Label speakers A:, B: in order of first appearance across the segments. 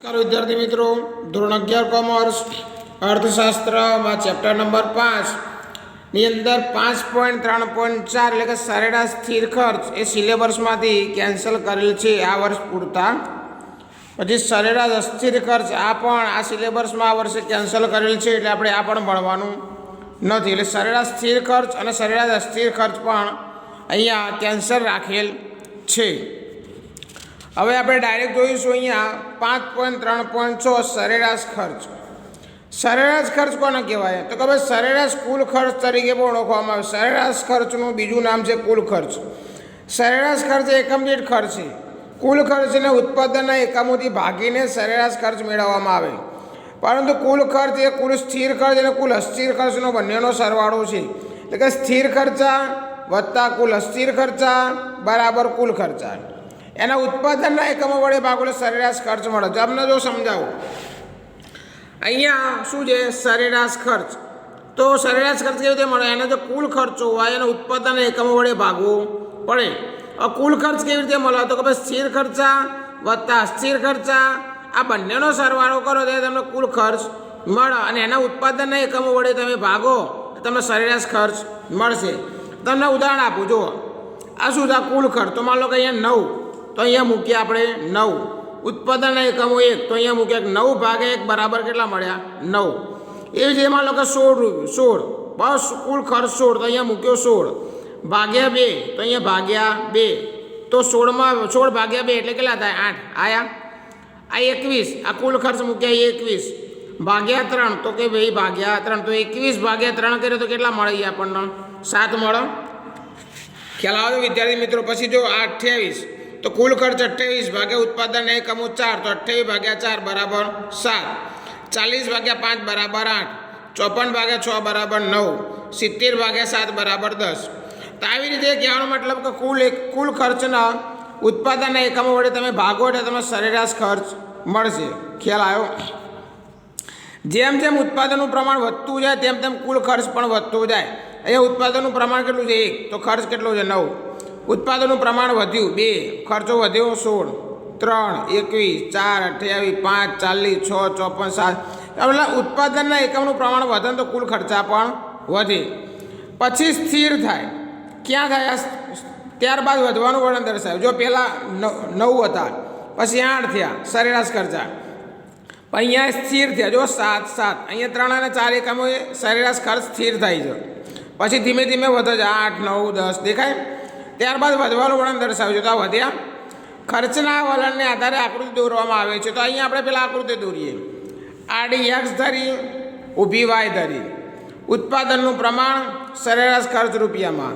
A: નમસ્કાર વિદ્યાર્થી મિત્રો, ધોરણ 11 કોમર્સ અર્થશાસ્ત્રમાં ચેપ્ટર નંબર 5 ની અંદર 5.3.4 એટલે કે સરેરાશ સ્થિર ખર્ચ એ સિલેબસમાંથી કેન્સલ કરેલ છે આ વર્ષ પૂરતા. પછી સરેરાશ અસ્થિર ખર્ચ આ પણ આ સિલેબસમાં આ વર્ષે કેન્સલ કરેલ છે એટલે આપણે આ પણ ભણવાનું નથી. એટલે સરેરાશ સ્થિર ખર્ચ અને સરેરાશ અસ્થિર ખર્ચ પણ અહીંયા કેન્સલ રાખેલ છે. હવે આપણે ડાયરેક્ટ જોઈશું અહીંયા 5.3.6 સરેરાશ ખર્ચ. સરેરાશ ખર્ચ કોને કહેવાય? તો કે ભાઈ સરેરાશ કુલ ખર્ચ તરીકે પણ ઓળખવામાં આવે. સરેરાશ ખર્ચનું બીજું નામ છે કુલ ખર્ચ. સરેરાશ ખર્ચ એકમ દીઠ ખર્ચ છે. કુલ ખર્ચને ઉત્પાદનના એકમોથી ભાગીને સરેરાશ ખર્ચ મેળવવામાં આવે. પરંતુ કુલ ખર્ચ એ કુલ સ્થિર ખર્ચ અને કુલ અસ્થિર ખર્ચનો બંનેનો સરવાળો છે. એટલે કે સ્થિર ખર્ચા વત્તા કુલ અસ્થિર ખર્ચા બરાબર કુલ ખર્ચા. એના ઉત્પાદનના એકમો વડે ભાગોળે સરેરાશ ખર્ચ મળે. તમને જો સમજાવું, અહીંયા શું છે સરેરાશ ખર્ચ. તો સરેરાશ ખર્ચ કેવી રીતે મળે? એને જો કુલ ખર્ચો હોય એના ઉત્પાદનના એકમો વડે ભાગવો પડે. હવે કુલ ખર્ચ કેવી રીતે મળે? તો કે ભાઈ સ્થિર ખર્ચા વત્તા અસ્થિર ખર્ચા આ બંનેનો સરવાળો કરો ત્યારે તમને કુલ ખર્ચ મળે અને એના ઉત્પાદનના એકમો વડે તમે ભાગો તમને સરેરાશ ખર્ચ મળશે. તમને ઉદાહરણ આપું, જુઓ આ શું છે કુલ ખર્ચ. તો માન લો કે અહીંયા 9, તો અહીંયા મૂક્યા આપણે 9. ઉત્પાદનના એકમો 1, તો અહીંયા મૂક્યા 9 ભાગ્યા 1 બરાબર કેટલા મળ્યા? 9. એવી જ એમાં લોકો 16 બસ કુલ ખર્ચ 16, તો અહીંયા મૂક્યો 16 ભાગ્યા 2, તો અહીંયા ભાગ્યા 2. તો 16 ભાગ્યા 2 એટલે કેટલા થાય? 8 આયા. આ 21, આ કુલ ખર્ચ મૂક્યા 21 ભાગ્યા 3, તો કે ભાઈ ભાગ્યા 3, તો 21 ભાગ્યા 3 કરીએ તો કેટલા મળે? આપણને 7 મળે. ખ્યાલ આવે વિદ્યાર્થી મિત્રો? પછી જો 28, તો કુલ ખર્ચ 28 ભાગ્યા ઉત્પાદન એકમો 4, તો 28 ભાગ્યા 4 બરાબર 7. 40 ભાગ્યા 5 બરાબર 8. 54 ભાગ્યા 6 બરાબર 9. 70 ભાગ્યા 7 બરાબર 10. તો આવી રીતે કહેવાનો મતલબ કે કુલ ખર્ચના ઉત્પાદનના એકમો વડે તમે ભાગો એટલે તમને સરેરાશ ખર્ચ મળશે. ખ્યાલ આવ્યો? જેમ જેમ ઉત્પાદનનું પ્રમાણ વધતું જાય તેમ તેમ કુલ ખર્ચ પણ વધતું જાય. અહીંયા ઉત્પાદનનું પ્રમાણ કેટલું છે? 1, તો ખર્ચ કેટલો છે? 9. ઉત્પાદનનું પ્રમાણ વધ્યું 2, ખર્ચો વધ્યો 16, 3 21, 4 28, 5 40, 6 54, 7. એટલે ઉત્પાદનના એકમનું પ્રમાણ વધે તો કુલ ખર્ચા પણ વધે. પછી સ્થિર થાય. ક્યાં થાય? ત્યારબાદ વધવાનું વર્ણન દર્શાવ્યું. જો પહેલાં 9 હતા, પછી 8 થયા સરેરાશ ખર્ચા, અહીંયા સ્થિર થયા. જો 7 અહીંયા 3 અને 4 એકમોએ સરેરાશ ખર્ચ સ્થિર થાય છે. પછી ધીમે ધીમે વધે છે 8 9 10 દેખાય. ત્યારબાદ વધવાનું વર્ણન દર્શાવ્યું. તો આ વધ્યા. ખર્ચના વલણને આધારે આકૃતિ દોરવામાં આવે છે. તો અહીંયા આપણે પહેલાં આકૃતિ દોરીએ. આડી એક્સ ધરી, ઊભી વાય ધરી. ઉત્પાદનનું પ્રમાણ સરેરાશ ખર્ચ રૂપિયામાં.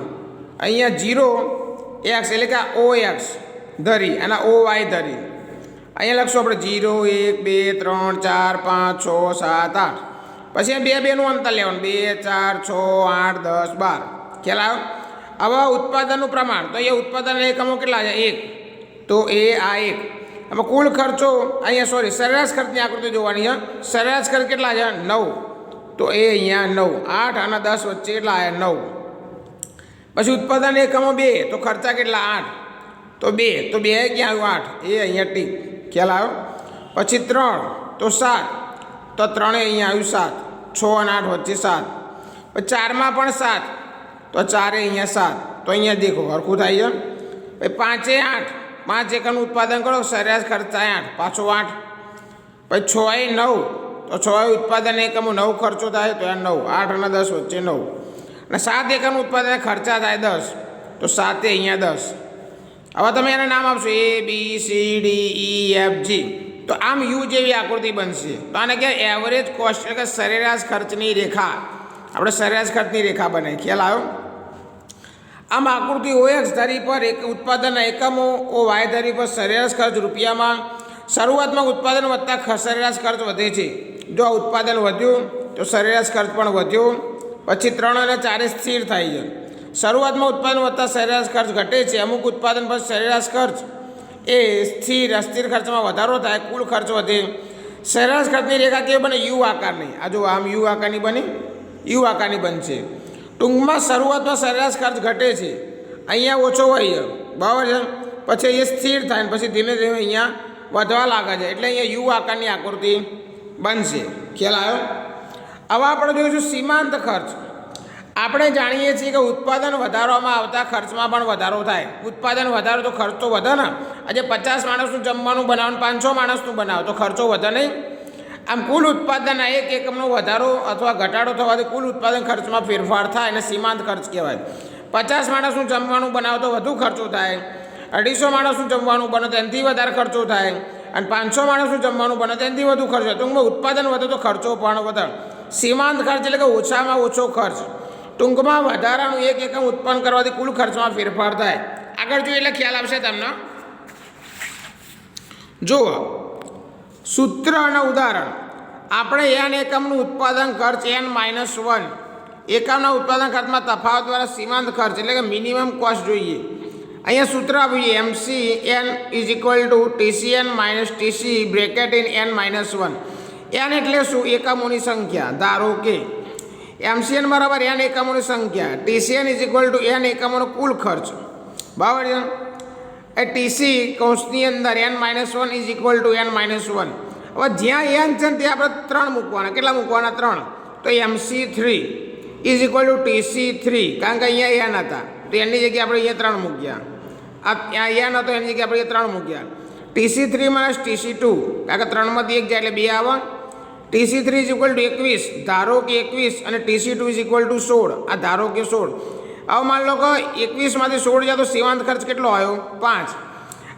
A: અહીંયા 0 x એટલે કે OX ધરી અને OY ધરી. અહીંયા લખશું આપણે 0 1 2 3 4 5 6 7 8. પછી 2 નું અંતર લેવાનું. 2 4 6 8 10 12. ખ્યાલ આવ્યો? હવે ઉત્પાદનનું પ્રમાણ, તો અહીંયા ઉત્પાદન એકમો કેટલા છે? 1, તો એ આ 1. હવે કુલ ખર્ચો અહીંયા સરેરાશ ખર્ચની આકૃતિ જોવાની છે. સરેરાશ ખર્ચ કેટલા છે? 9, તો એ અહીંયા 9. 8 અને 10 વચ્ચે કેટલા આવ્યા? 9. પછી ઉત્પાદન એકમો 2, તો ખર્ચા કેટલા? 8, તો 2, તો 2 ક્યાં આવ્યું? 8, એ અહીંયા ટીક. ખ્યાલ આવ્યો? પછી 3, તો 7, તો 3 અહીંયા આવ્યું 7. 6 અને 8 વચ્ચે 7. પછી 4માં પણ 7, તો 4 અહીંયા 7, તો અહીંયા દેખો હરખું થાય છે. પછી 5 8, 5 એકમનું ઉત્પાદન કરો, સરેરાશ ખર્ચ થાય 8, પાછો 8. પછી 6 9, તો 6 ઉત્પાદન એકમો 9 ખર્ચો થાય, તો 9. 8 અને 10 વચ્ચે 9. અને 7 એકમનું ઉત્પાદન ખર્ચા થાય 10, તો 7 અહીંયા 10. હવે તમે એના નામ આપશો A B C D E F G. તો આમ યુ જેવી આકૃતિ બનશે. તો આને કહેવાય એવરેજ કોસ્ટ, એટલે કે સરેરાશ ખર્ચની રેખા. આપણે સરેરાશ ખર્ચની રેખા બનાવી. ખ્યાલ આવ્યો? આમ આકૃતિ OX ધરી પર એક ઉત્પાદનના એકમો, OY ધરી પર સરેરાશ ખર્ચ રૂપિયામાં. શરૂઆતમાં ઉત્પાદન વધતા સરેરાશ ખર્ચ વધે છે. જો આ ઉત્પાદન વધ્યું તો સરેરાશ ખર્ચ પણ વધ્યો. પછી 3 અને 4 સ્થિર થાય છે. શરૂઆતમાં ઉત્પાદન વધતા સરેરાશ ખર્ચ ઘટે છે. અમુક ઉત્પાદન પર સરેરાશ ખર્ચ એ અસ્થિર ખર્ચમાં વધારો થાય, કુલ ખર્ચ વધે. સરેરાશ ખર્ચની રેખા કેવી બને? યુ આકારની. આ જો આમ યુ આકારની બની, યુ આકારની બનશે. ટૂંકમાં શરૂઆતમાં સરેરાશ ખર્ચ ઘટે છે, અહીંયા ઓછો હોય છે, બરાબર છે. પછી એ સ્થિર થાય, પછી ધીમે ધીમે અહીંયા વધવા લાગે છે, એટલે અહીંયા યુ આકારની આકૃતિ બનશે. ખ્યાલ આવ્યો? હવે આપણે જોઈશું સીમાંત ખર્ચ. આપણે જાણીએ છીએ કે ઉત્પાદન વધારવામાં આવતા ખર્ચમાં પણ વધારો થાય. ઉત્પાદન વધારો તો ખર્ચ તો વધે ને. આજે 50 માણસનું જમવાનું બનાવો 500 માણસનું બનાવો તો ખર્ચો વધે નહીં. આમ કુલ ઉત્પાદનના એક એકમનો વધારો અથવા ઘટાડો થવાથી કુલ ઉત્પાદન ખર્ચમાં ફેરફાર થાય અને સીમાંત ખર્ચ કહેવાય. 50 માણસનું જમવાનું બનાવો તો વધુ ખર્ચો થાય, 250 માણસનું જમવાનું બને તો એનાથી વધારે ખર્ચો થાય, અને 500 માણસનું જમવાનું બને તો એનાથી વધુ ખર્ચો થાય. ટૂંકમાં ઉત્પાદન વધે તો ખર્ચો પણ વધે. સીમાંત ખર્ચ એટલે કે ઓછામાં ઓછો ખર્ચ. ટૂંકમાં વધારાનું એક એકમ ઉત્પન્ન કરવાથી કુલ ખર્ચમાં ફેરફાર થાય. આગળ જોઈએ એટલે ખ્યાલ આવશે તમને. જુઓ સૂત્ર અને ઉદાહરણ. આપણે n એકમનું ઉત્પાદન ખર્ચ n-1 એકમના ઉત્પાદન ખર્ચમાં તફાવત દ્વારા સીમાંત ખર્ચ એટલે કે મિનિમમ કોસ્ટ જોઈએ. અહીંયા સૂત્ર આપ્યું MCN = TCN - TC bracket in n-1. n એટલે શું? એકમોની સંખ્યા. ધારો કે MCN બરાબર n એકમોની સંખ્યા, TCN = n એકમોનો કુલ ખર્ચ. બરાબર છે? એ TC કૌંસની અંદર n-1 = n-1. હવે જ્યાં n છે ત્યાં આપણે 3 મૂકવાના. કેટલા મૂકવાના? 3. તો MC3 = TC3, કારણ કે અહીંયા n હતા તો એની જગ્યાએ આપણે અહીંયા 3 મૂક્યા. આ n હતો એની જગ્યાએ આપણે 3 મૂક્યા. TC3 - TC2, કારણ કે 3માંથી 1 જાય એટલે 2 આવે. TC3 = 21, ધારો કે 21, અને TC2 = 16. આ ધારો કે 16. હવે માન લો કે 21માંથી 16 જાય તો સીમાંત ખર્ચ કેટલો આવ્યો? 5.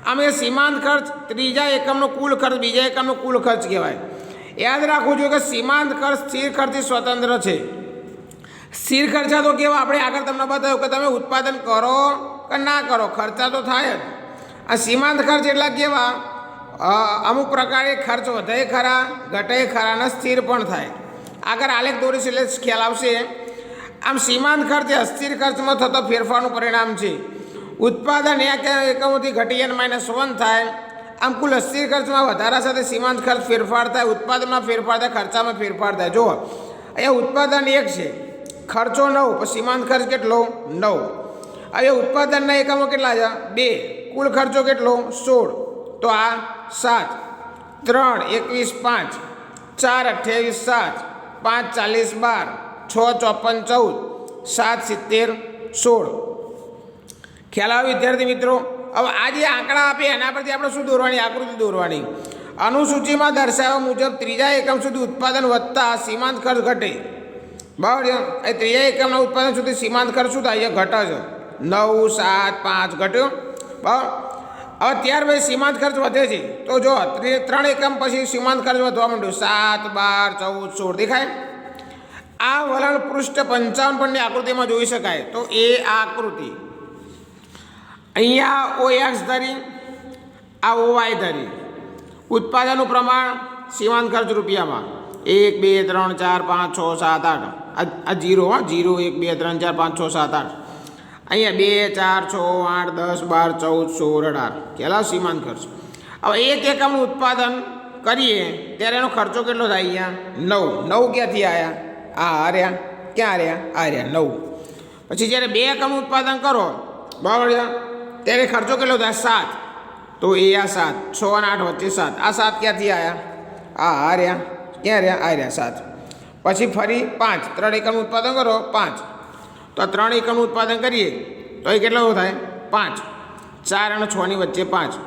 A: આમ એ સીમાંત ખર્ચ ત્રીજા એકમનો કુલ ખર્ચ બીજા એકમનો કુલ ખર્ચ કહેવાય. યાદ રાખવું જોઈએ કે સીમાંત ખર્ચ સ્થિર ખર્ચથી સ્વતંત્ર છે. સ્થિર ખર્ચા તો કેવા? આપણે આગળ તમને બતાવ્યું કે તમે ઉત્પાદન કરો કે ના કરો ખર્ચા તો થાય જ. આ સીમાંત ખર્ચ એટલા કેવા? અમુક પ્રકારે ખર્ચ વધે ખરા, ઘટે ખરા અને સ્થિર પણ થાય. આગળ આલેખ દોરીશ એટલે ખ્યાલ આવશે. આમ સીમાંત ખર્ચ એ અસ્થિર ખર્ચમાં થતો ફેરફારનું પરિણામ છે. ઉત્પાદન એક એકમોથી ઘટી n-1 થાય. આમ કુલ અસ્થિર ખર્ચમાં વધારા સાથે સીમાંત ખર્ચ ફેરફાર થાય, ઉત્પાદનમાં ફેરફાર થાય, ખર્ચામાં ફેરફાર થાય. જુઓ અહીંયા ઉત્પાદન 1 છે, ખર્ચો 9, પછી સીમાંત ખર્ચ કેટલો? 9. હવે ઉત્પાદનના એકમો કેટલા છે? 2. કુલ ખર્ચો કેટલો? 16. તો આ 7, 3 21 5, 4 28 7, 5 40 12, 6 54 14, 7 70 16. ખ્યાલ આવે વિદ્યાર્થી મિત્રો? હવે આ જે આંકડા આપે એના પરથી આપણે શું દોરવાની? આકૃતિ દોરવાની. અનુસૂચિમાં દર્શાવ્યા મુજબ ત્રીજા એકમ સુધી ઉત્પાદન વધતા સીમાંત ખર્ચ ઘટે. બરાબર છે? એ ત્રીજા એકમના ઉત્પાદન સુધી સીમાંત ખર્ચ શું થાય છે? ઘટે છે. 9 7 5 ઘટ્યો. બરાબર. હવે ત્યાર પછી સીમાંત ખર્ચ વધે છે. તો જો 3 એકમ પછી સીમાંત ખર્ચ વધવા માંડ્યો. 7 12 14 16 દેખાય? આ વલણ પૃષ્ઠ 55 પરની આકૃતિમાં જોઈ શકાય. તો એ આકૃતિ અહીંયા OX ધરી, આ OY ધરી. ઉત્પાદનનું પ્રમાણ સીમાંત ખર્ચ રૂપિયામાં 1 2 3 4 5 6 7 8. આ 0 0 1 2 3 4 5 6 7 8. અહીંયા 2 4 6 8 10 12 14 16 18. કેટલા સીમાંત ખર્ચ? હવે એક એકમનું ઉત્પાદન કરીએ ત્યારે એનો ખર્ચો કેટલો થાય? અહીંયા 9. 9 ક્યાંથી આવ્યા? આ રહ્યા. ક્યાં રહ્યા? આ રહ્યા 9. પછી જ્યારે 2 એકમનું ઉત્પાદન કરો, બરાબર છે, ત્યારે ખર્ચો કેટલો થાય? 7. તો એ આ 7, 6 અને 8 વચ્ચે 7. આ 7 ક્યાંથી આવ્યા? આ રહ્યા. ક્યાં રહ્યા? આ રહ્યા 7. પછી ફરી 5. 3 એકમનું ઉત્પાદન કરો 5. તો 3 એકમનું ઉત્પાદન કરીએ તો એ કેટલો થાય? 5. 4 અને 6 ની વચ્ચે 5.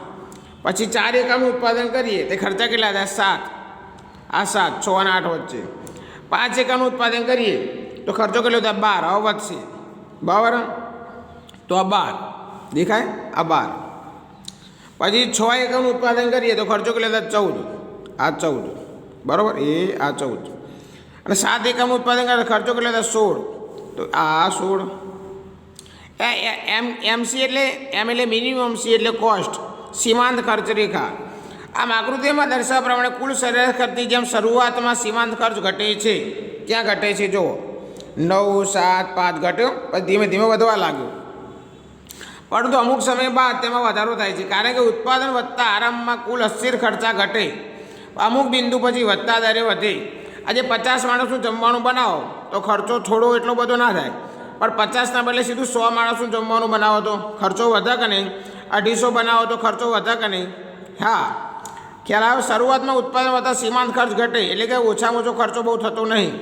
A: પછી 4 એકમનું ઉત્પાદન કરીએ તો ખર્ચા કેટલા થાય? 7. આ 7, 6 અને 8 વચ્ચે. 5 એકમનું ઉત્પાદન કરીએ તો ખર્ચો કેટલો થાય? 12. હવે વધશે. બરાબર? તો આ 12 દેખાય? આ 12. પછી 6 એકમનું ઉત્પાદન કરીએ તો ખર્ચો કેટલો થાય? 14. આ 14. બરાબર? એ આ 14. અને 7 એકમનું ઉત્પાદન કરે તો ખર્ચો કેટલો થાય? 16. તો આ 16. MC એટલે M એટલે મિનિમમ, C એટલે કોસ્ટ, સીમાંત ખર્ચ રેખા. આમ આકૃતિમાં દર્શાવ્યા પ્રમાણે કુલ સરેરાશ ખર્ચની જેમ શરૂઆતમાં સીમાંત ખર્ચ ઘટે છે. ક્યાં ઘટે છે? જુઓ 9 7 5 ઘટ્યો, પછી ધીમે ધીમે વધવા લાગ્યો. પરંતુ અમુક સમય બાદ તેમાં વધારો થાય છે, કારણ કે ઉત્પાદન વધતા આરંભમાં કુલ અસ્થિર ખર્ચા ઘટે, અમુક બિંદુ પછી વધતા દરે વધે. આજે 50 માણસનું જમવાનું બનાવો તો ખર્ચો થોડો એટલો બધો ના થાય, પણ 50ના બદલે સીધું 100 માણસનું જમવાનું બનાવો તો ખર્ચો વધે કે નહીં? 250 બનાવો તો ખર્ચો વધે કે નહીં? હા. ખ્યાલ આવે. શરૂઆતમાં ઉત્પાદન વધતા સીમાંત ખર્ચ ઘટે, એટલે કે ઓછામાં ઓછો ખર્ચો બહુ થતો નહીં.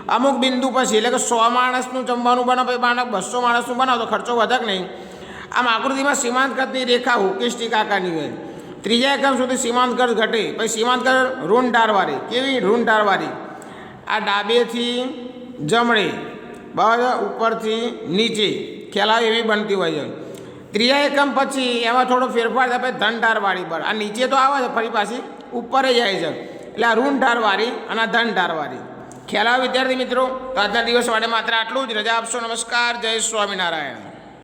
A: અમુક બિંદુ પછી, એટલે કે 100 માણસનું જમવાનું બનાવો, પછી 200 માણસનું બનાવો તો ખર્ચો વધે કે નહીં. આમ આકૃતિમાં સીમાંત ખર્ચની રેખા હુકીસ્ટિક આકારની હોય. ત્રીજા એકમ સુધી સીમાંત ખર્ચ ઘટે, પછી સીમાંત ખર્ચ ઋણ ધારવાળી. કેવી ઋણ ધારવાળી? આ ડાબેથી જમણે, બરાબર, ઉપરથી નીચે, ખ્યાલ આવે એવી બનતી હોય છે. ત્રીજા એકમ પછી એમાં થોડો ફેરફાર થાય, પછી ધન ધારવાળી પર. આ નીચે તો આવે છે, ફરી પાછી ઉપર જાય છે. એટલે આ ઋણ ધારવાળી અને આ ધન ધારવાળી. ખ્યાલ આવે વિદ્યાર્થી મિત્રો? તો આજના દિવસ માટે માત્ર આટલું જ. રજા આપશો. નમસ્કાર. જય સ્વામિનારાયણ.